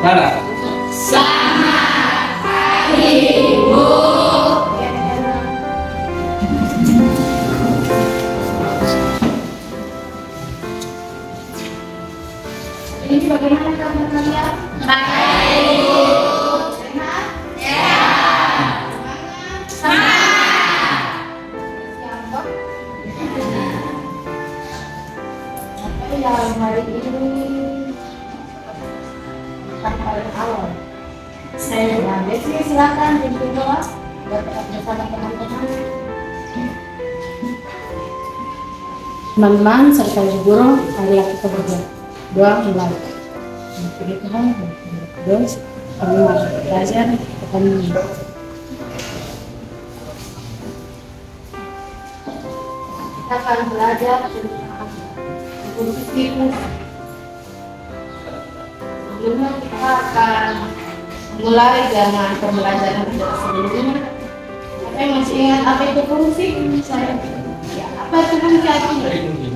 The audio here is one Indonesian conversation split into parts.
Lara. Selamat Hari Ibu. Ini bagaimana kabar kalian? Baik, Ibu. Sehat? Sehat. Semangat. Siap, Tapi dalam hari ini paling awal. Saya Desi, silakan pimpin doa buat tetap bersama teman-teman. Teman-teman serta ibu guru, marilah kita berdoa mulai. Terima Tuhan, terus kami masuk belajar kami. Kita akan belajar tentang siklus. Sebelumnya kita akan mulai dengan pembelajaran kita sebelumnya. Apa yang masih ingat apa itu fungsi? Ya, apa itu fungsi?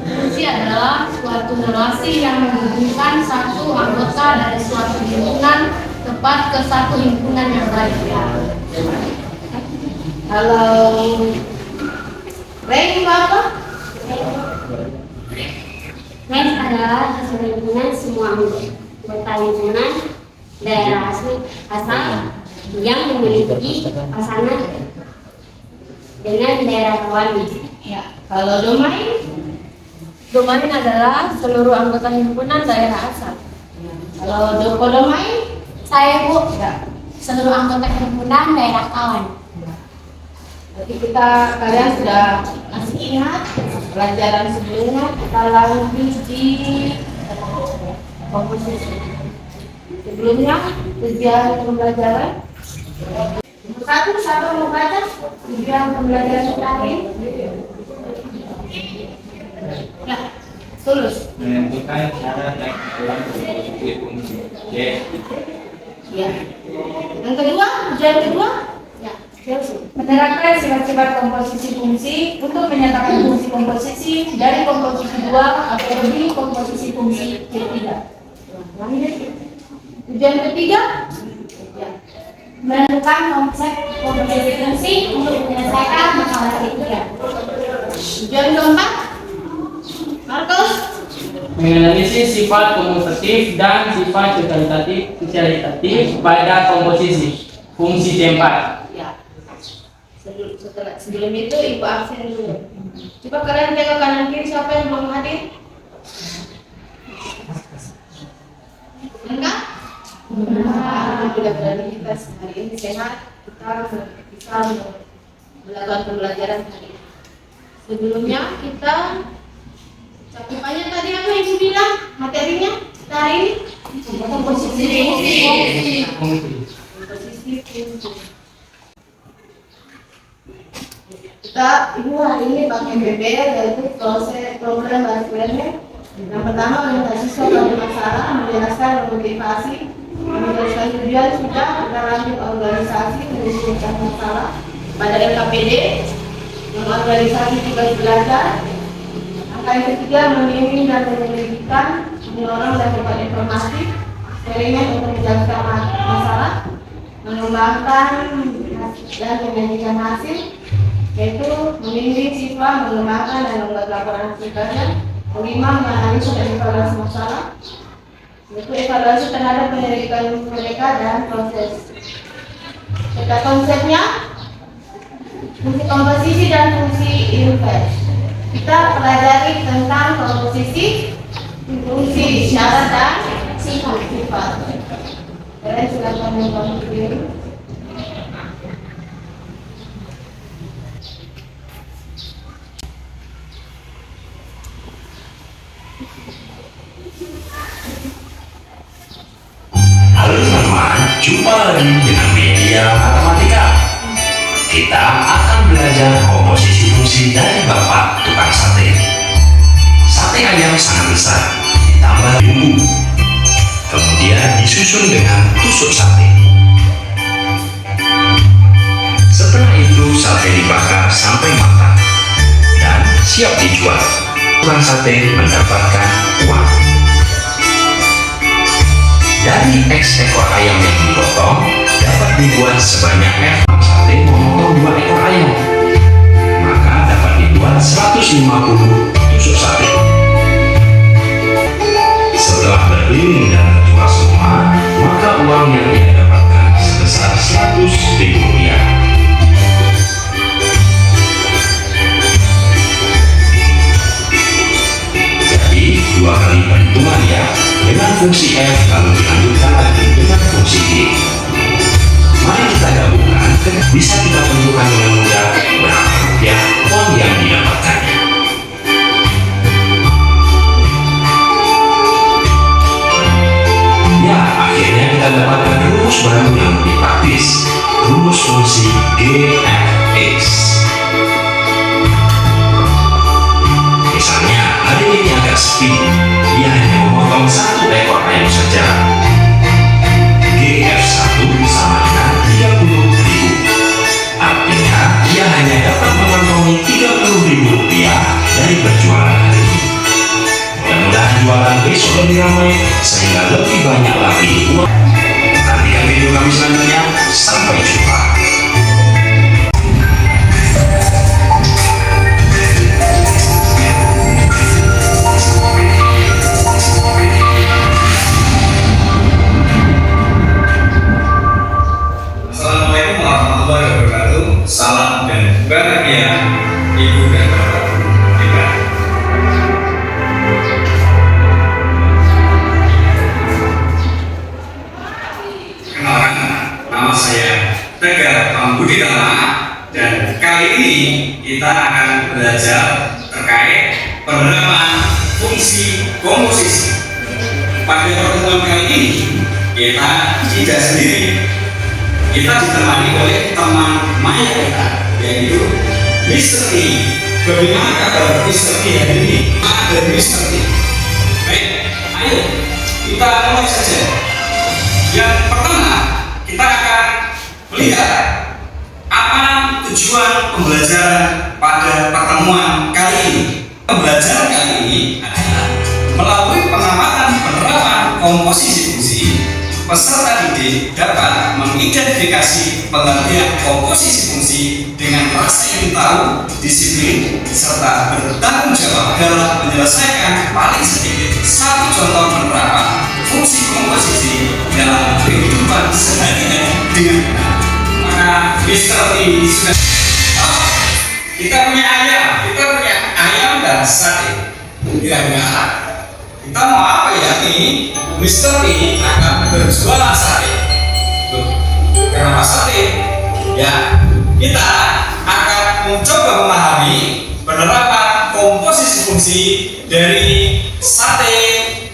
Fungsi adalah suatu relasi yang menghubungkan satu anggota dari suatu himpunan tepat ke satu himpunan yang lain. Kalau rank apa? Rank adalah hasil himpunan semua anggota himpunan daerah asal yang memiliki pasangan dengan daerah kawannya. Ya, kalau domain? Domain adalah seluruh anggota himpunan daerah asal. Kalau domain? Saya Bu, Ya. seluruh anggota himpunan daerah kawan. Jadi kalian sudah masih ingat pelajaran sebelumnya, kita lanjut di komposisi. Sebelumnya tujuan pembelajaran. Satu mau baca tujuan pembelajaran tadi. Ya, tulus. Menentukan cara naik kelas komposisi fungsi. Ya. Yang kedua, tujuan kedua. Ya, Menerapkan sifat-sifat komposisi fungsi untuk menyatakan fungsi komposisi dari komposisi 2 atau lebih komposisi fungsi ketiga. Tujuan ketiga, Ya. Menentukan konsep komposisi fungsi untuk menyelesaikan masalah ketiga. tujuan keempat, Markus. Menganalisis sifat komutatif dan sifat kualitatif pada komposisi fungsi tempat. Ya. Sebelum itu Ibu absen dulu. Coba kalian jaga kanan kiri siapa yang belum hadir? Enggak? Mudah-mudahan kita hari ini sehat, kita bisa melakukan pembelajaran hari ini. Sebelumnya kita cakupannya tadi apa Ibu bilang materinya hari ini? Komposisi fungsi. Kita Ibu hari ini pakai BBL yaitu proses program bahasa belajar. Yang pertama menjelaskan suatu masalah, menjelaskan motivasi, menjelaskan tujuan, sudah kita lanjut organisasi, menjelaskan masalah pada LKPD, mengorganisasi tugas belajar. Angka yang ketiga membimbing dan menyelidikkan, mendorong dan berbagi informasi, sharingan untuk menjelaskan masalah, mengembangkan dan menyajikan hasil, yaitu membimbing siswa mengembangkan dan membuat laporan hasil kerja. Kelima, menganalisa dan evaluasi masalah, yaitu evaluasi terhadap penyelidikan mereka dan proses. Kita konsepnya, fungsi komposisi dan fungsi invers. Kita pelajari tentang komposisi, fungsi isyarat dan sifat. Kalian silakan menonton video. Halo teman-teman, jumpa lagi dengan media matematika. Kita akan belajar komposisi fungsi dari Bapak tukang sate. Sate ayam sangat besar, ditambah bumbu, kemudian disusun dengan tusuk sate. Setelah itu sate dibakar sampai matang dan siap dijual. Tukang sate mendapatkan uang. Dari X ekor ayam yang dipotong dapat dibuat sebanyak F. Sate memotong 2 ekor ayam, maka dapat dibuat 150 tusuk sate. Setelah berkeliling dan terjual semua, maka uang yang ia dapatkan sebesar 100.000 rupiah. Jadi 2 kali perhitungan ya, dengan fungsi F lalu dilanjutkan lagi dengan fungsi G. Mari kita gabungkan, bisa kita tentukan dengan mudah berapa rupiah uang yang didapatkannya. Ya, akhirnya kita dapatkan rumus baru yang lebih praktis, rumus fungsi GFX. Misalnya, hari ini agak sepi, dia hanya memotong 1 ekor ayam saja. GF1 sama dengan 30.000. Artinya, dia hanya dapat mengantongi 30.000 rupiah dari berjualan hari ini. Mudah-mudahan jualan besok lebih ramai, sehingga lebih banyak lagi uang. Nantikan video kami selanjutnya. Sampai jumpa. Assalamualaikum warahmatullahi wabarakatuh. Salam dan bahagia Ibu dan Bapak kita. Kenalkan, nama saya Tegar Pambudi Tama, dan kali ini kita akan belajar terkait penerapan fungsi komposisi. Pada pertemuan kali ini kita tidak sendiri. Kita ditemani oleh teman maya kita, yaitu Mr. E. Bagaimana kabar Mr. E hari ini? Ada Mr. E. Baik, ayo kita mulai saja. Yang pertama, kita akan melihat apa tujuan pembelajaran pada pertemuan kali ini. Pembelajaran kali ini adalah melalui pengamatan penerapan komposisi fungsi. Peserta didik dapat mengidentifikasi pengertian komposisi fungsi dengan rasa ingin tahu, disiplin, serta bertanggung jawab dalam menyelesaikan paling sedikit 1 contoh penerapan fungsi komposisi dalam kehidupan sehari-hari dengan benar. Maka Mr. E sudah kita punya ayam dan sate. Kira-kira kita mau apa ya nih? Mr. E akan berjualan sate. Kenapa sate? Ya, kita akan mencoba memahami penerapan komposisi fungsi dari sate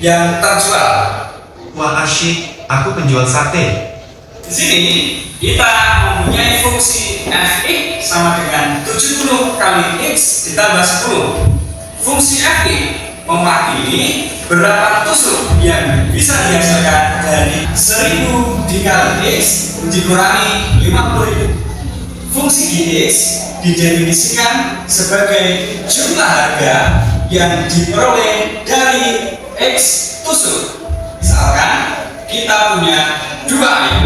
yang terjual. Wah asyik, aku penjual sate. Di sini kita mempunyai fungsi fx sama dengan 70 kali x ditambah 10. Fungsi fx mewakili berapa tusuk yang bisa dihasilkan dari 1000 dikali x dikurangi 50.000. Fungsi dx didefinisikan sebagai jumlah harga yang diperoleh dari x tusuk. Misalkan kita punya 2 ayam,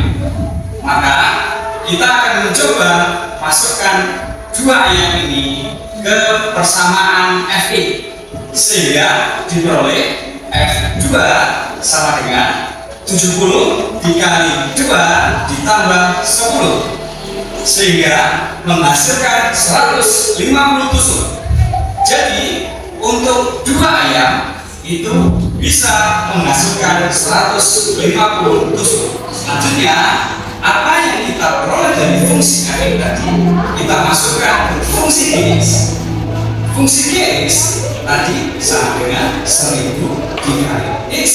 maka kita akan mencoba masukkan dua ayam ini ke persamaan F sehingga diperoleh F2 sama dengan 70 dikali 2 ditambah 10 sehingga menghasilkan 150 tusuk. Jadi untuk dua ayam itu bisa menghasilkan 150 tusuk. Selanjutnya, apa yang kita peroleh dari fungsi F tadi kita masukkan ke fungsi Gx. Fungsi Gx tadi sama dengan 1000 dikali X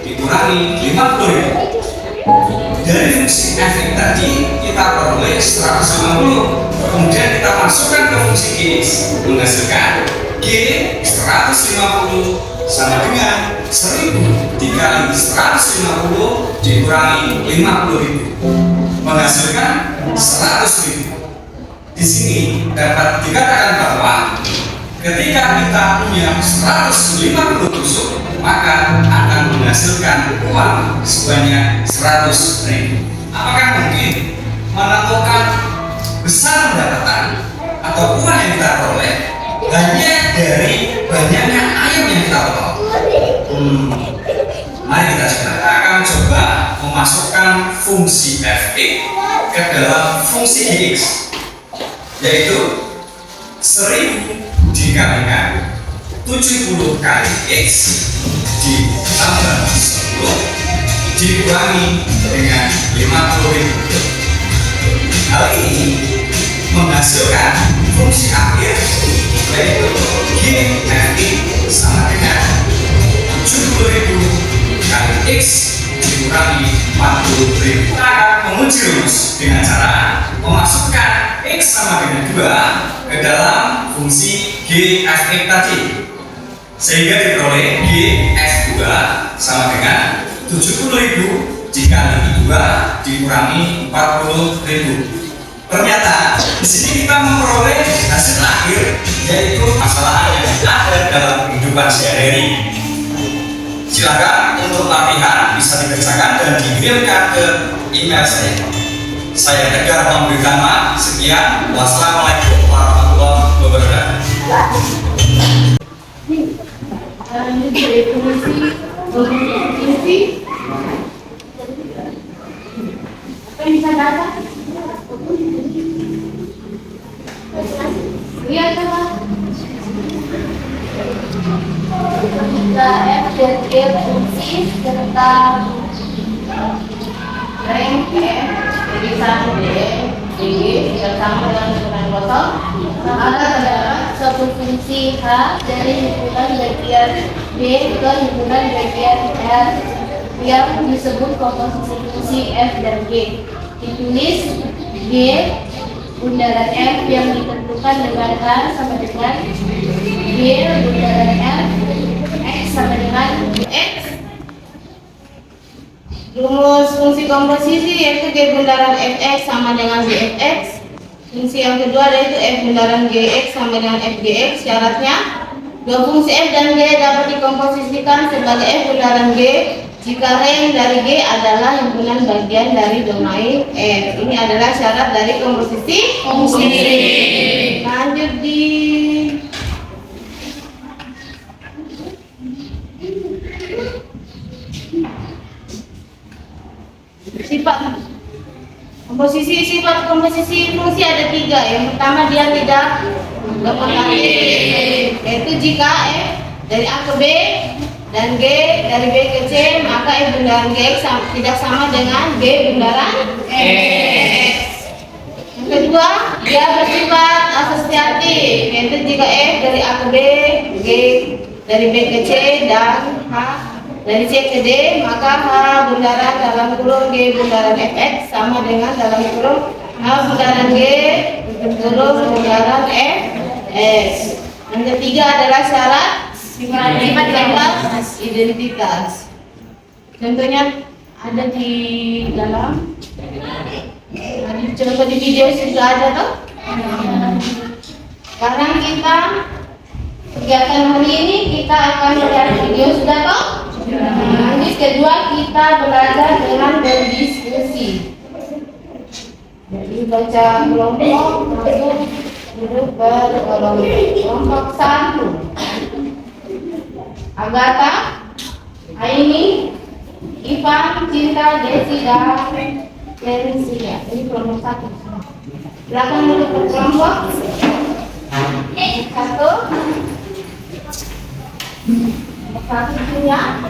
dikurangi 50.000. Dari fungsi F tadi kita peroleh 150, kemudian kita masukkan ke fungsi Gx menghasilkan G 150 sama dengan 1000 dikali 150 dikurangi 50.000 menghasilkan 100.000. Di sini dapat dikatakan bahwa ketika kita punya 150 tusuk maka akan menghasilkan uang sebanyak 100.000. Apakah mungkin menentukan besar pendapatan atau uang yang kita peroleh hanya dari banyaknya ayam yang kita potong? Mari kita akan coba memasukkan fungsi f ke dalam fungsi Gx, yaitu 1000 dikalikan 70 kali X ditambah 10 dikurangi dengan 50.000. Hal ini menghasilkan fungsi akhir yaitu Gf sama dengan 70.000 kali X dikurangi 40.000. Kita akan menguji rumus dengan cara memasukkan X sama dengan 2 ke dalam fungsi Gf tadi, sehingga diperoleh Gf2 sama dengan 70.000 dikali 2 dikurangi 40.000. Ternyata di sini kita memperoleh hasil akhir yaitu masalah yang ada dalam kehidupan sehari-hari. Silakan untuk latihan bisa dikerjakan dan dikirimkan ke email saya. Saya Tegar memberikan maaf. Sekian. Wassalamualaikum warahmatullahi wabarakatuh. Lanjut dari fungsi apa yang bisa data? Iya coba. Kita F dan G fungsi serta rank F jadi 1 D bersama dengan ukuran kosong. Ada terdapat suatu fungsi H dari himpunan bagian B ke himpunan bagian R yang disebut komposisi fungsi F dan G. Ditulis G bundaran F yang ditentukan dengan H sama dengan G bundaran F X sama dengan X. Rumus fungsi komposisi yaitu G bundaran Fx sama dengan Gfx. Fungsi yang kedua yaitu F bundaran Gx sama dengan Fgx. Syaratnya dua fungsi F dan G dapat dikomposisikan sebagai F bundaran G jika rank dari G adalah himpunan bagian dari domain F. Ini adalah syarat dari komposisi fungsi. Lanjut di sifat komposisi. Sifat komposisi fungsi ada 3. Yang pertama dia tidak kommutatif, yaitu jika F dari A ke B dan G dari B ke C maka F bundaran Gx tidak sama dengan G bundaran X. Yang kedua dia bersifat asosiatif, yaitu jika F dari A ke B, G dari B ke C dan H dari C ke D maka H bundaran dalam kurung G bundaran Fx sama dengan dalam kurung H bundaran G kurung bundaran Fs. Yang ketiga adalah syarat sifat identitas. Contohnya ada di dalam contoh di video sudah ada tuh. Sekarang kita kegiatan hari ini kita akan melihat video sudah toh. Lanjut kedua kita belajar dengan berdiskusi. Jadi Membaca kelompok masuk duduk berkelompok. Kelompok 1. Agatha, Aini, Ivan, Cinta, Desi, dan Teresia. Ini kelompok 1. Silakan duduk berkelompok. 1. Satu punya.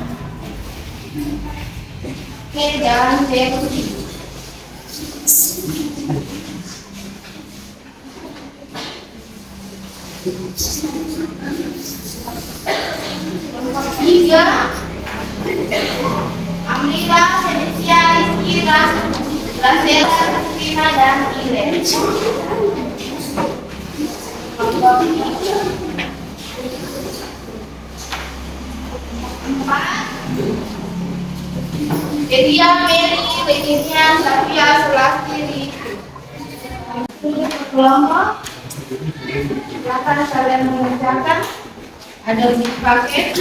Oke, jangan cek. Nomor 3. Amrita, Felicia, Rizky, Rasela, Christina, dan Iren. Nomor 4. Dedia, Mary, Leticia, Safia, Sulastri. Kelompok. Silakan kalian mengerjakan. Ada uji paket.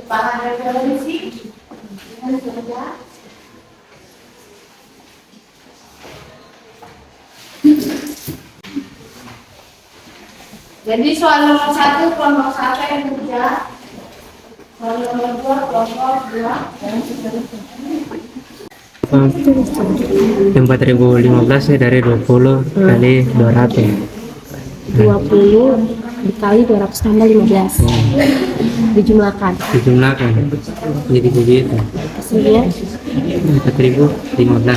Bahan referensi dengan kerja. Jadi soal nomor 1 kelompok 1 yang kerja. Soal nomor 2 kelompok 2 dan seterusnya. Yang 4015 ya dari 20 kali 200. 20 dikali 200 tambah 15. Dijumlahkan. Jadi begitu. Hasilnya 4015.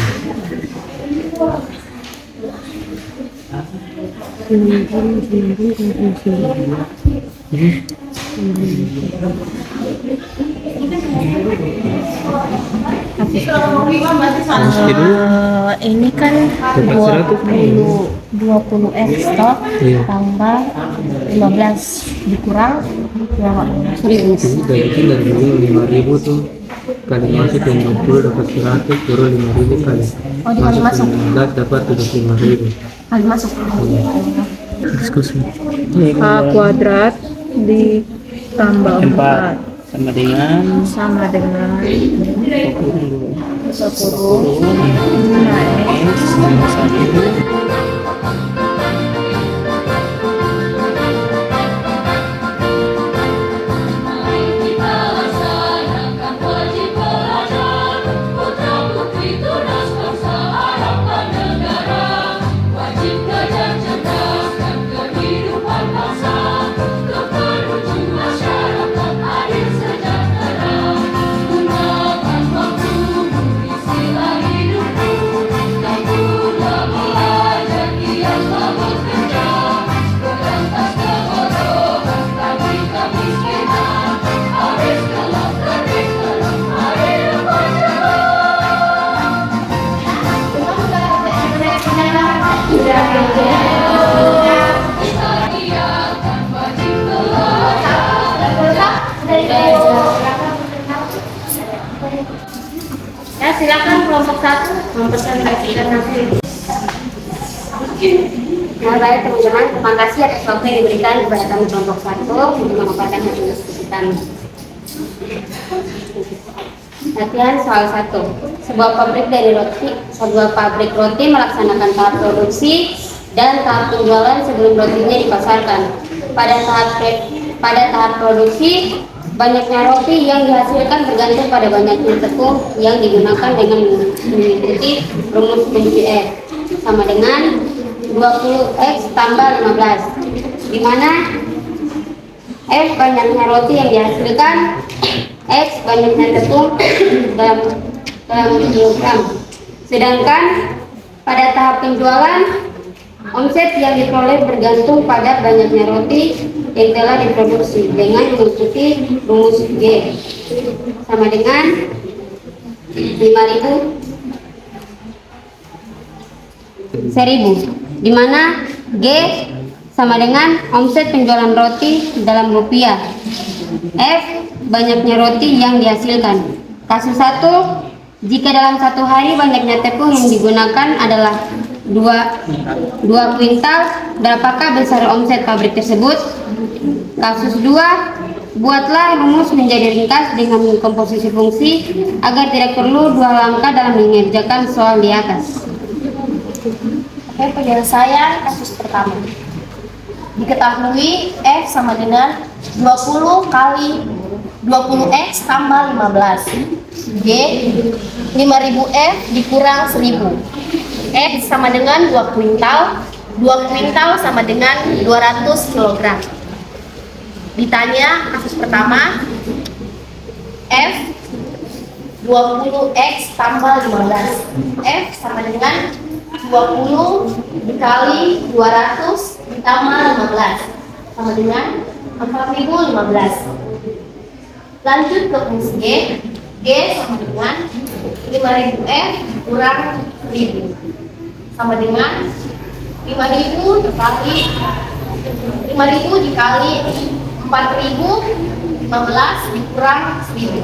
Ini kan 20 stop tambah 15 dikurang berapa? 1000. Jadi dari dulu 5.000 tuh kali masuk yang 20 dapat 100 turun 5.000 kali. Oh, dikali masuk. 19 dapat 25.000. Kali masuk. Diskusi. A kuadrat ditambah 4 sama dengan 10 Ya, silakan kelompok 1 mempresentasikan hasil. Nah, baik teman-teman, terima kasih atas waktu yang diberikan kepada kami kelompok 1 untuk memaparkan hasil diskusi kami. Latihan soal 1. Sebuah pabrik roti melaksanakan tahap produksi dan tahap penjualan sebelum rotinya dipasarkan. Pada tahap produksi, banyaknya roti yang dihasilkan tergantung pada banyaknya tepung yang digunakan dengan mengikuti rumus kunci F sama dengan 20X tambah 15, di mana F banyaknya roti yang dihasilkan, X banyaknya tepung dalam kilogram. Sedangkan pada tahap penjualan, omset yang diperoleh bergantung pada banyaknya roti yang telah diproduksi dengan mengikuti rumus G sama dengan 1000, di mana G sama dengan omset penjualan roti dalam rupiah, F banyaknya roti yang dihasilkan. Kasus 1, jika dalam satu hari banyaknya tepung yang digunakan adalah 2 kuintal, berapakah besar omset pabrik tersebut? Kasus 2, Buatlah rumus menjadi ringkas dengan komposisi fungsi agar tidak perlu dua langkah dalam mengerjakan soal di atas. Oke, penyelesaian kasus pertama. Diketahui F sama dengan 20 kali 20X tambah 15. G, 5000 F dikurang 1000. X sama dengan 2 kuintal. 2 kuintal sama dengan 200 kg. Ditanya kasus pertama, F 20X tambah 15. F sama dengan 20 dikali 200 ditambah 15 sama dengan 4015. Lanjut ke fungsi G. G sama dengan 5000 F kurang 1000 sama dengan 5000 dikali 4015 dikurang 1000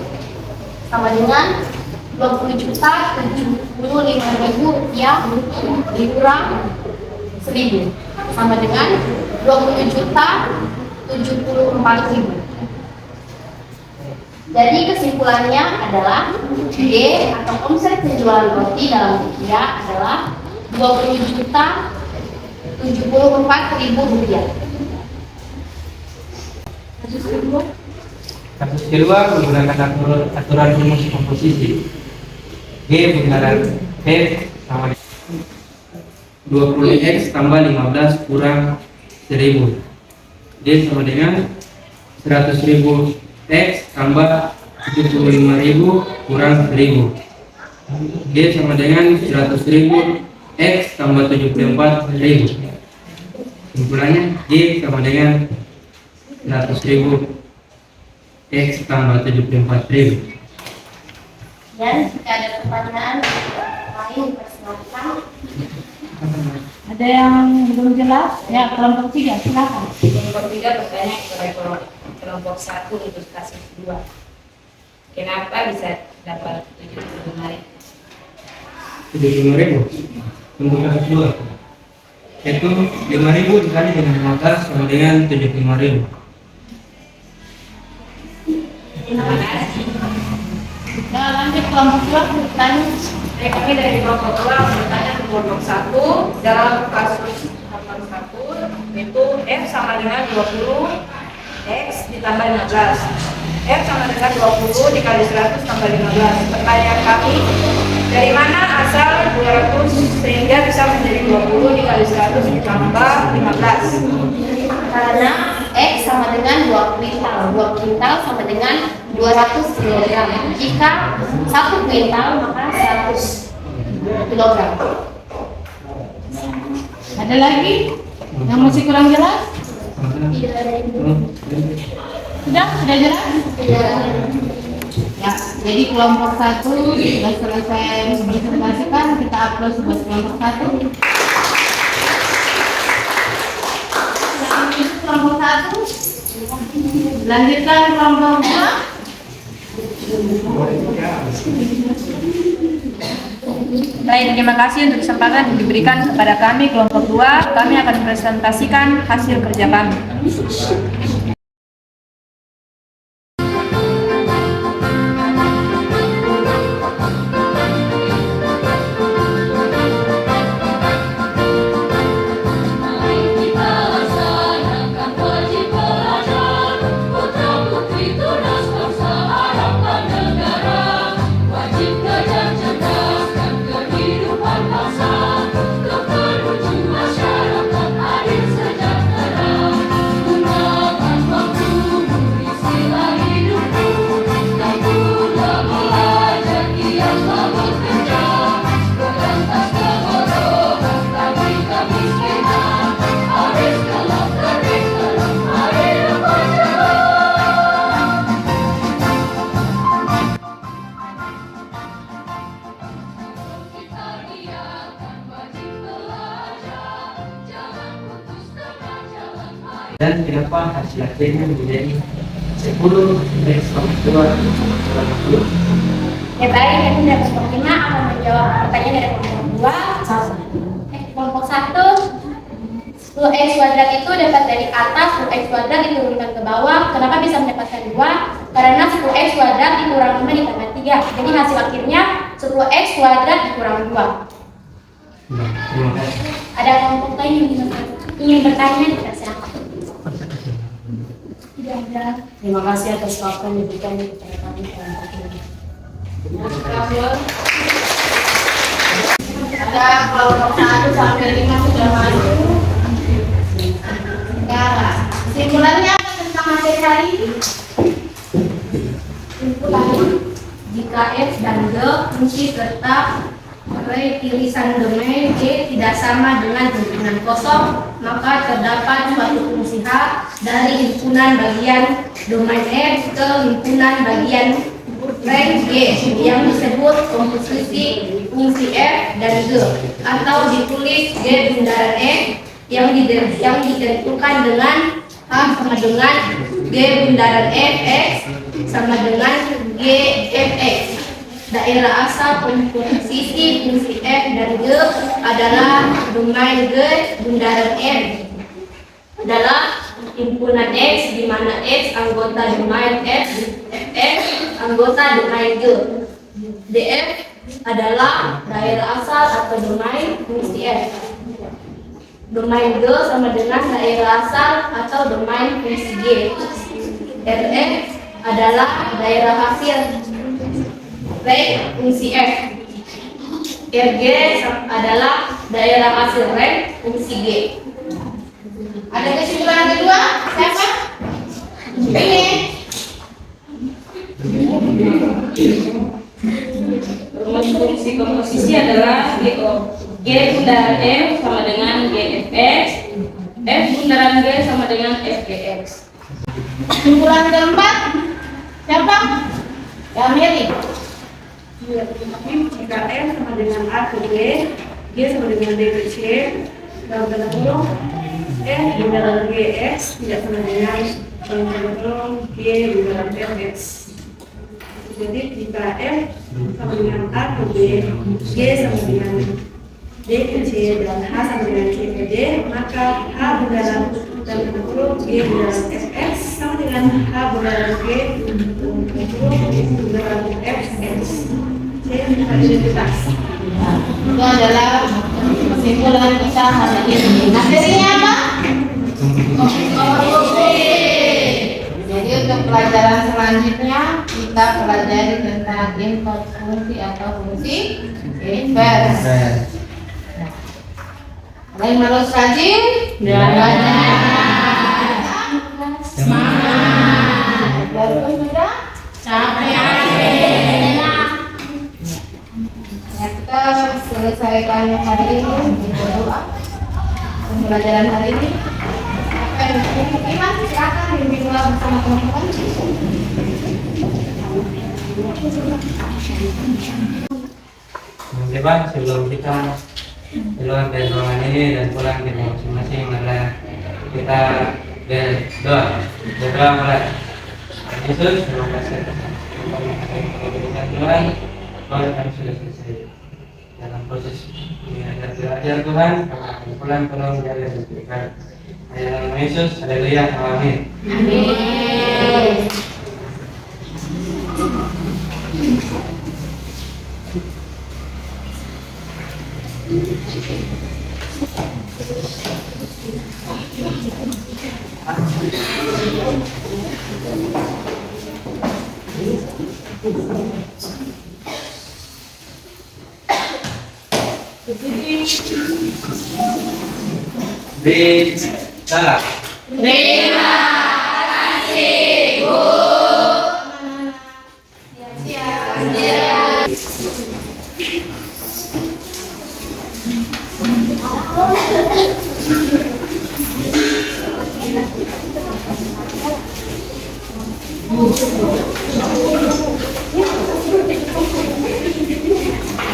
sama dengan 20.075.000 rupiah dikurang 1000 sama dengan 20.074.000. Jadi kesimpulannya adalah D atau omset penjualan roti dalam rupiah adalah 20.074.000 rupiah. Kasus kedua menggunakan aturan rumus komposisi. G menggunakan F sama 20X tambah 15 kurang 1000. D sama dengan 100.000 X tambah 75.000 kurang 1000. G sama dengan 100.000 X tambah 74.000. Kesimpulannya G sama dengan 100.000 X tambah 74.000. Dan jika ada pertanyaan lain persilakan. Ada yang belum jelas? Ya, kelompok 3, silakan. Kelompok 3 bertanya kepada kelompok 1 untuk kasus 2. Kenapa bisa dapat 75.000? 75.000 untuk kasus 2 itu 5.000 dikali dengan 15 sama dengan 75.000. Nah, lanjut kelompok 2 bertanya. Kami dari kelompok 2 bertanya ke kelompok 1 dalam kasus nomor 1 itu F sama dengan 20 X ditambah 15. F sama dengan 20 dikali 100 tambah 15. Pertanyaan kami, dari mana asal 200 sehingga bisa menjadi 20 dikali 100 ditambah 15? Karena X sama dengan 2 kuintal. 2 kuintal sama dengan 200 kg. Jika 1 kuintal maka 100 kg. Ada lagi yang masih kurang jelas? Sudah jelas? Ya, jadi kelompok 1 sudah selesai dipresentasikan, kita upload sebuah kelompok 1. Kelompok 1 lanjutkan kelompok 2. Baik, terima kasih untuk kesempatan yang diberikan kepada kami kelompok 2. Kami akan presentasikan hasil kerja kami. Dan kenapa hasil akhirnya menjadi 10 X 2 Ya baik, yang dari kelompok 5 akan menjawab pertanyaan dari kelompok 2. Kelompok 1 10x kuadrat itu dapat dari atas, 10x kuadrat diturunkan ke bawah. Kenapa bisa mendapatkan 2? Karena 10x kuadrat dikurang 5 ditambah 3. Jadi hasil akhirnya 10x kuadrat dikurang 2. Terima kasih. Ada kelompok lain yang ingin bertanya? Silakan. Tidak ada. Terima kasih atas waktu yang diberikan kepada kami kelompok ini. Ada kelompok 1 sampai 5 sudah masuk. Sekarang kesimpulannya apa tentang materi hari ini? Kesimpulannya, jika F dan G fungsi serta array irisan domain G tidak sama dengan himpunan kosong, maka terdapat suatu fungsi H dari himpunan bagian domain F ke himpunan bagian range G yang disebut komposisi fungsi F dan G, atau ditulis G bundaran F yang ditentukan dengan H sama dengan G bundaran Fx sama dengan G Fx. Daerah asal komposisi fungsi F dan G adalah domain G bundaran F adalah himpunan X, di mana X anggota domain F, Fx anggota domain G. Df adalah daerah asal atau domain fungsi F. Domain G sama dengan daerah asal atau domain fungsi G. Rf adalah daerah hasil range fungsi F. Rg adalah daerah hasil range fungsi G. Ada kesimpulan kedua? Siapa? Ini. Rumus fungsi komposisi adalah G bundaran F sama dengan Gfx, F bundaran G sama dengan Fgx. Kesimpulan keempat? Siapa? Ya, Mary. Jika F sama dengan A ke G, G sama dengan D ke C, dalam tanda kurung F bundaran Gx tidak sama dengan dalam tanda kurung G bundaran Fx. Jadi jika F sama dengan A ke B, G sama dengan D ke C, dan H sama dengan C ke D, maka H bundaran dalam tanda kurung G bundaran Fx sama dengan H bundaran G bundaran Fx. Identitas. Itu adalah kesimpulan kita hari ini. Materinya apa? Jadi untuk pelajaran selanjutnya kita pelajari tentang inverse fungsi atau fungsi inverse. Ada yang harus rajin? Semangat. Baru sudah? Kita selesaikan hari ini dengan doa pembelajaran hari ini. Apa yang Iman silakan bimbing doa bersama teman-teman. Teman-teman, sebelum kita keluar dari ruangan ini dan pulang ke rumah masing-masing, adalah kita berdoa. Berdoa mulai. Yesus, terima kasih atas kebaikan Tuhan. Bahwa kami sudah selesai dalam proses belajar Tuhan. Kami akan pulang, tolong jaga dan berikan. Dalam nama Yesus, haleluya, amin. Amin. Salah. Terima kasih, Bu. Siap.